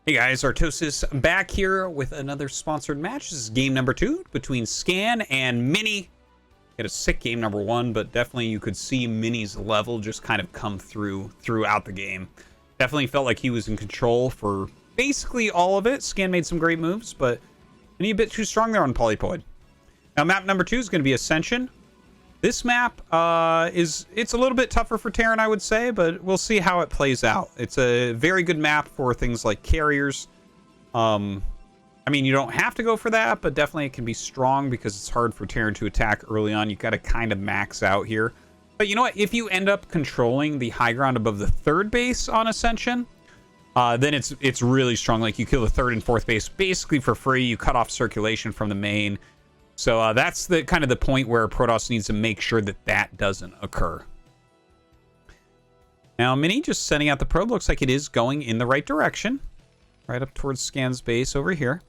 Hey guys, Artosis back here with another sponsored match. This is game number 2 between Scan and Mini. Had a sick game number 1, but definitely you could see Mini's level just kind of come throughout the game. Definitely felt like he was in control for basically all of it. Scan made some great moves, but Mini a bit too strong there on Polypoid. Now map number 2 is going to be Ascension. This map it's a little bit tougher for Terran, I would say, but we'll see how it plays out. It's a very good map for things like carriers. I mean, you don't have to go for that, but definitely it can be strong because it's hard for Terran to attack early on. You got to kind of max out here. But you know what? If you end up controlling the high ground above the 3rd base on Ascension, then it's really strong. Like you kill the 3rd and 4th base basically for free. You cut off circulation from the main. So that's the kind of the point where Protoss needs to make sure that that doesn't occur. Now, Mini just sending out the probe. Looks like it is going in the right direction. Right up towards Scan's base over here.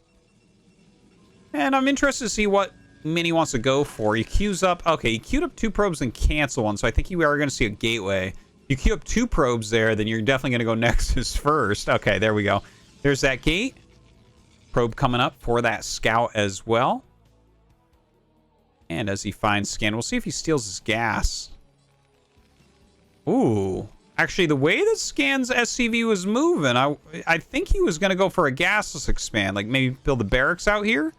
And I'm interested to see what Mini wants to go for. He queues up. Okay, he queued up 2 probes and cancel one. So I think you are going to see a gateway. You queue up 2 probes there, then you're definitely going to go Nexus first. Okay, there we go. There's that gate. Probe coming up for that scout as well. And as he finds Scan, we'll see if he steals his gas. Ooh. Actually, the way that Scan's SCV was moving, I think he was going to go for a gasless expand. Like maybe build the barracks out here.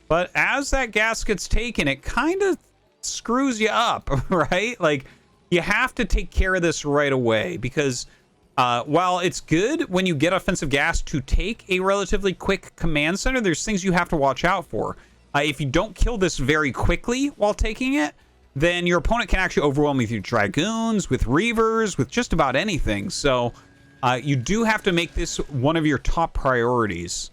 But as that gas gets taken, it kind of screws you up, right? Like, you have to take care of this right away. Because while it's good when you get offensive gas to take a relatively quick command center, there's things you have to watch out for. If you don't kill this very quickly while taking it, then your opponent can actually overwhelm you with your Dragoons, with Reavers, with just about anything. So you do have to make this one of your top priorities.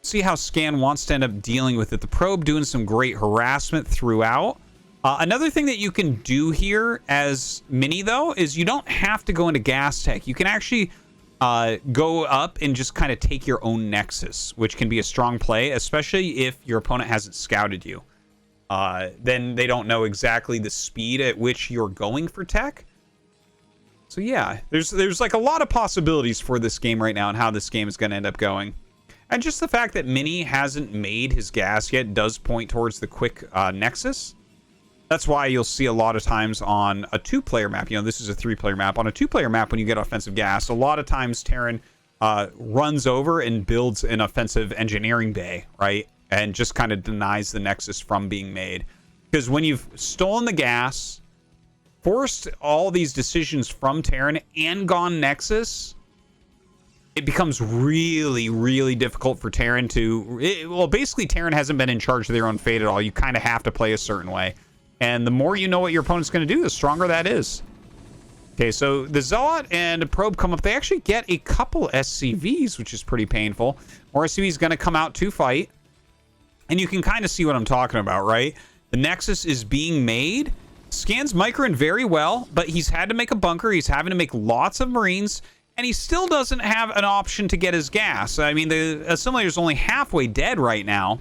See how Scan wants to end up dealing with it. The probe doing some great harassment throughout. Another thing that you can do here as Mini, though, is you don't have to go into gas tech. You can actually go up and just kind of take your own Nexus, which can be a strong play, especially if your opponent hasn't scouted you. Then they don't know exactly the speed at which you're going for tech. So yeah, there's like a lot of possibilities for this game right now and how this game is going to end up going. And just the fact that Mini hasn't made his gas yet does point towards the quick Nexus. That's why you'll see a lot of times on a 2-player map. You know, this is a 3-player map. On a 2-player map, when you get offensive gas, a lot of times Terran runs over and builds an offensive engineering bay, right? And just kind of denies the Nexus from being made. Because when you've stolen the gas, forced all these decisions from Terran, and gone Nexus, it becomes really, really difficult for Terran to... well, basically, Terran hasn't been in charge of their own fate at all. You kind of have to play a certain way. And the more you know what your opponent's going to do, the stronger that is. Okay, so the Zealot and the Probe come up. They actually get a couple SCVs, which is pretty painful. More SCVs going to come out to fight. And you can kind of see what I'm talking about, right? The Nexus is being made. Scan's microing very well, but he's had to make a bunker. He's having to make lots of Marines. And he still doesn't have an option to get his gas. I mean, the assimilator's only halfway dead right now.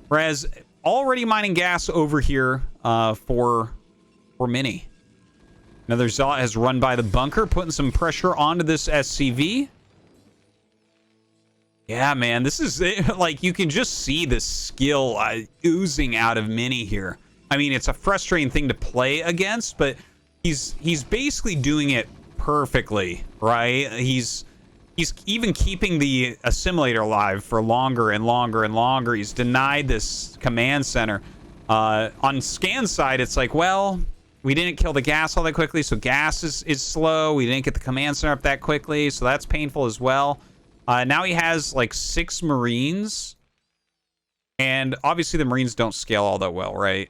Whereas... already mining gas over here for Mini. Another Zealot has run by the bunker, putting some pressure onto this SCV. Yeah, man, this is like you can just see the skill oozing out of Mini here. I mean, it's a frustrating thing to play against, but he's basically doing it perfectly, right? He's even keeping the assimilator alive for longer and longer and longer. He's denied this command center. On Scan's side, it's like, well, we didn't kill the gas all that quickly, so gas is slow. We didn't get the command center up that quickly, so that's painful as well. Now he has like 6 Marines. And obviously the Marines don't scale all that well, right?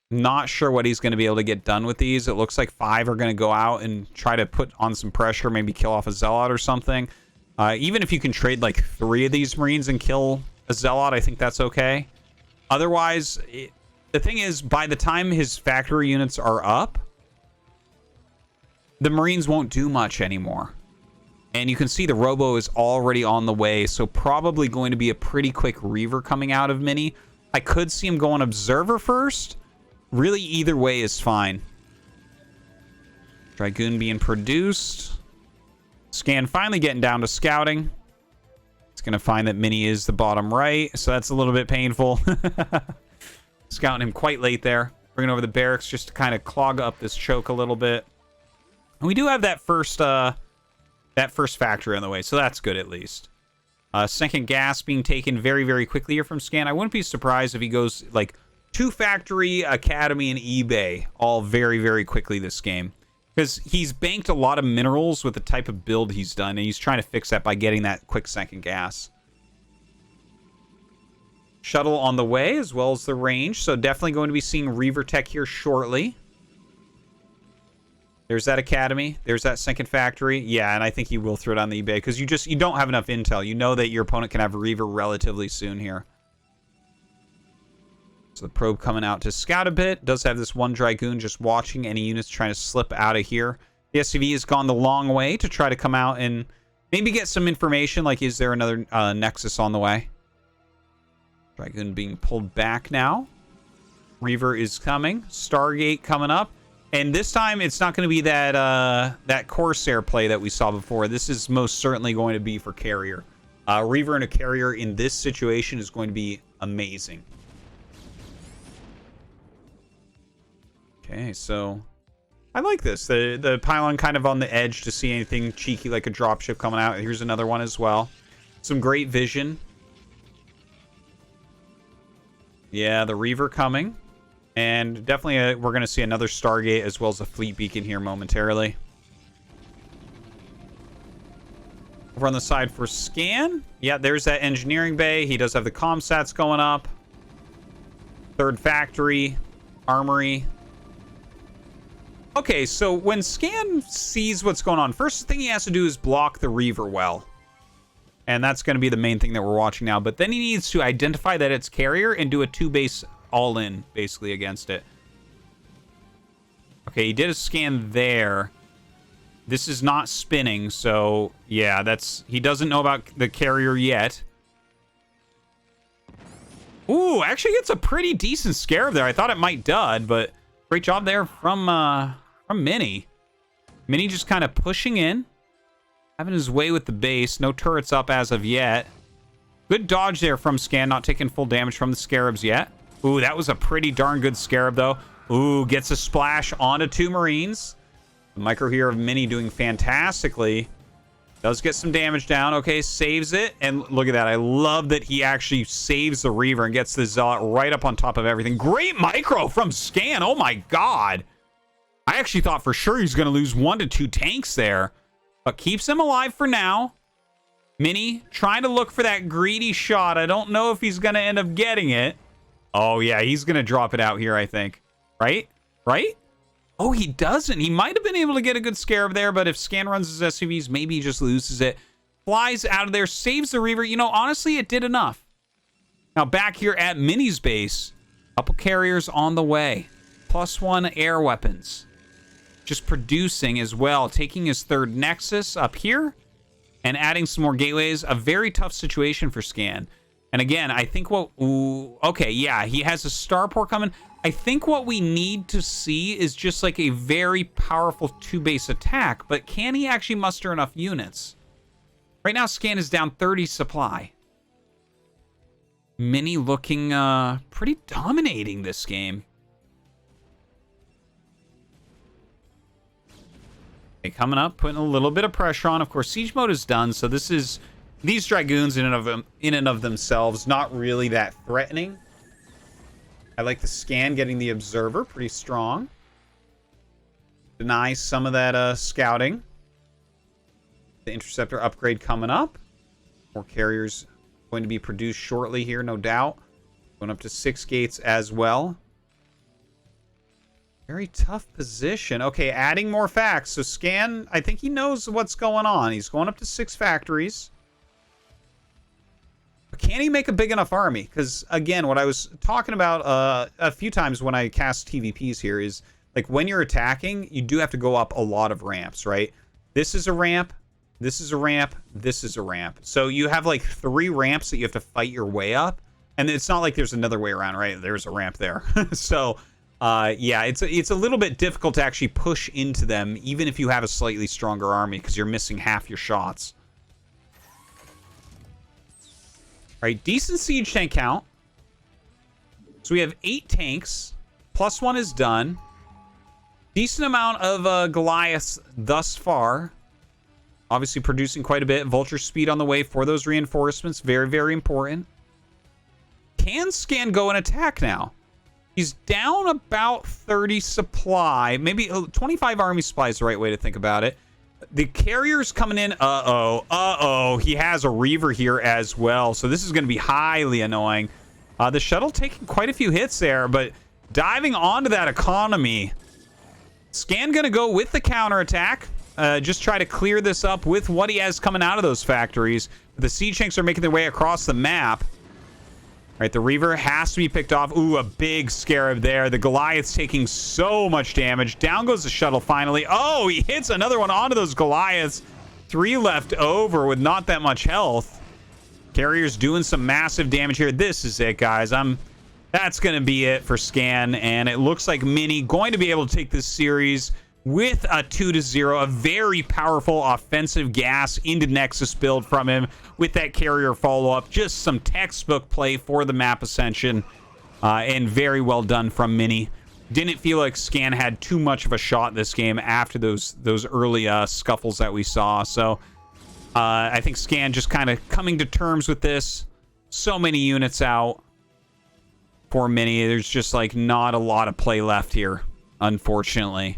Not sure what he's going to be able to get done with these. It looks like 5 are going to go out and try to put on some pressure, maybe kill off a Zealot or something. Even if you can trade like 3 of these Marines and kill a Zealot, I think that's okay. Otherwise, the thing is, by the time his factory units are up, the Marines won't do much anymore. And you can see the Robo is already on the way, so probably going to be a pretty quick Reaver coming out of Mini. I could see him going Observer first. Really, either way is fine. Dragoon being produced. Scan finally getting down to scouting. It's going to find that Mini is the bottom right, so that's a little bit painful. Scouting him quite late there. Bringing over the barracks just to kind of clog up this choke a little bit. And we do have that first factory on the way, so that's good at least. Second gas being taken very, very quickly here from Scan. I wouldn't be surprised if he goes, like, 2 factory, academy, and eBay all very, very quickly this game. Because he's banked a lot of minerals with the type of build he's done, and he's trying to fix that by getting that quick second gas. Shuttle on the way, as well as the range. So definitely going to be seeing Reaver Tech here shortly. There's that academy. There's that second factory. Yeah, and I think he will throw it on the eBay because you don't have enough intel. You know that your opponent can have a Reaver relatively soon here. So the probe coming out to scout a bit. Does have this one Dragoon just watching any units trying to slip out of here. The SCV has gone the long way to try to come out and maybe get some information, like is there another Nexus on the way? Dragoon being pulled back now. Reaver is coming. Stargate coming up. And this time, it's not going to be that Corsair play that we saw before. This is most certainly going to be for Carrier. Reaver and a Carrier in this situation is going to be amazing. Okay, so I like this. The pylon kind of on the edge to see anything cheeky like a dropship coming out. Here's another one as well. Some great vision. Yeah, the Reaver coming. And definitely we're going to see another Stargate as well as a fleet beacon here momentarily. Over on the side for Scan. Yeah, there's that engineering bay. He does have the comsats going up. Third factory. Armory. Okay, so when Scan sees what's going on, first thing he has to do is block the Reaver well. And that's going to be the main thing that we're watching now. But then he needs to identify that it's Carrier and do a 2-base all-in, basically, against it. Okay, he did a scan there. This is not spinning, so yeah, he doesn't know about the Carrier yet. Ooh, actually gets a pretty decent scarab there. I thought it might dud, but great job there from Mini. Mini just kind of pushing in, having his way with the base. No turrets up as of yet. Good dodge there from Scan, not taking full damage from the scarabs yet. Ooh, that was a pretty darn good scarab, though. Ooh, gets a splash onto 2 Marines. The micro here of Mini doing fantastically. Does get some damage down. Okay, saves it. And look at that. I love that he actually saves the Reaver and gets the Zealot right up on top of everything. Great micro from Scan. Oh, my God. I actually thought for sure he's going to lose 1 to 2 tanks there. But keeps him alive for now. Mini trying to look for that greedy shot. I don't know if he's going to end up getting it. Oh, yeah, he's going to drop it out here, I think. Right? Right? Oh, he doesn't. He might have been able to get a good scarab there, but if Scan runs his SUVs, maybe he just loses it. Flies out of there, saves the Reaver. You know, honestly, it did enough. Now, back here at Mini's base, couple carriers on the way. +1 air weapons. Just producing as well. Taking his 3rd Nexus up here and adding some more gateways. A very tough situation for Scan. And again, I think okay, yeah, he has a starport coming. I think what we need to see is just like a very powerful 2-base attack, but can he actually muster enough units? Right now, Scan is down 30 supply. Mini looking pretty dominating this game. Okay, coming up, putting a little bit of pressure on. Of course, siege mode is done, so this is... These Dragoons in and of themselves, not really that threatening. I like the Scan getting the Observer, pretty strong. Deny some of that scouting. The Interceptor upgrade coming up. More carriers going to be produced shortly here, no doubt. Going up to 6 gates as well. Very tough position. Okay, adding more facts. So Scan, I think he knows what's going on. He's going up to 6 factories. But can he make a big enough army? Because, again, what I was talking about a few times when I cast TVPs here is, like, when you're attacking, you do have to go up a lot of ramps, right? This is a ramp, this is a ramp, this is a ramp. So you have, like, 3 ramps that you have to fight your way up. And it's not like there's another way around, right? There's a ramp there. So, yeah, it's a little bit difficult to actually push into them, even if you have a slightly stronger army, because you're missing half your shots. right, decent siege tank count. So we have 8 tanks. +1 is done. Decent amount of Goliaths thus far. Obviously producing quite a bit. Vulture speed on the way for those reinforcements. Very, very important. Can Scan go and attack now? He's down about 30 supply. Maybe 25 army supply is the right way to think about it. The carrier's coming in. Uh-oh. He has a Reaver here as well. So this is going to be highly annoying. The shuttle taking quite a few hits there, but diving onto that economy. Scan going to go with the counterattack. Just try to clear this up with what he has coming out of those factories. The siege tanks are making their way across the map. All right, the Reaver has to be picked off. Ooh, a big Scarab there. The Goliath's taking so much damage. Down goes the shuttle finally. Oh, he hits another one onto those Goliaths. 3 left over with not that much health. Carrier's doing some massive damage here. This is it, guys. That's going to be it for Scan, and it looks like Mini going to be able to take this series with a 2-0, a very powerful offensive gas into Nexus build from him with that carrier follow-up. Just some textbook play for the map ascension, and very well done from Mini. Didn't feel like Scan had too much of a shot this game after those early scuffles that we saw. So I think Scan just kind of coming to terms with this. So many units out for Mini. There's just like not a lot of play left here, unfortunately.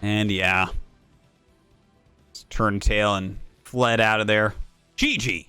And yeah, turned tail and fled out of there. GG.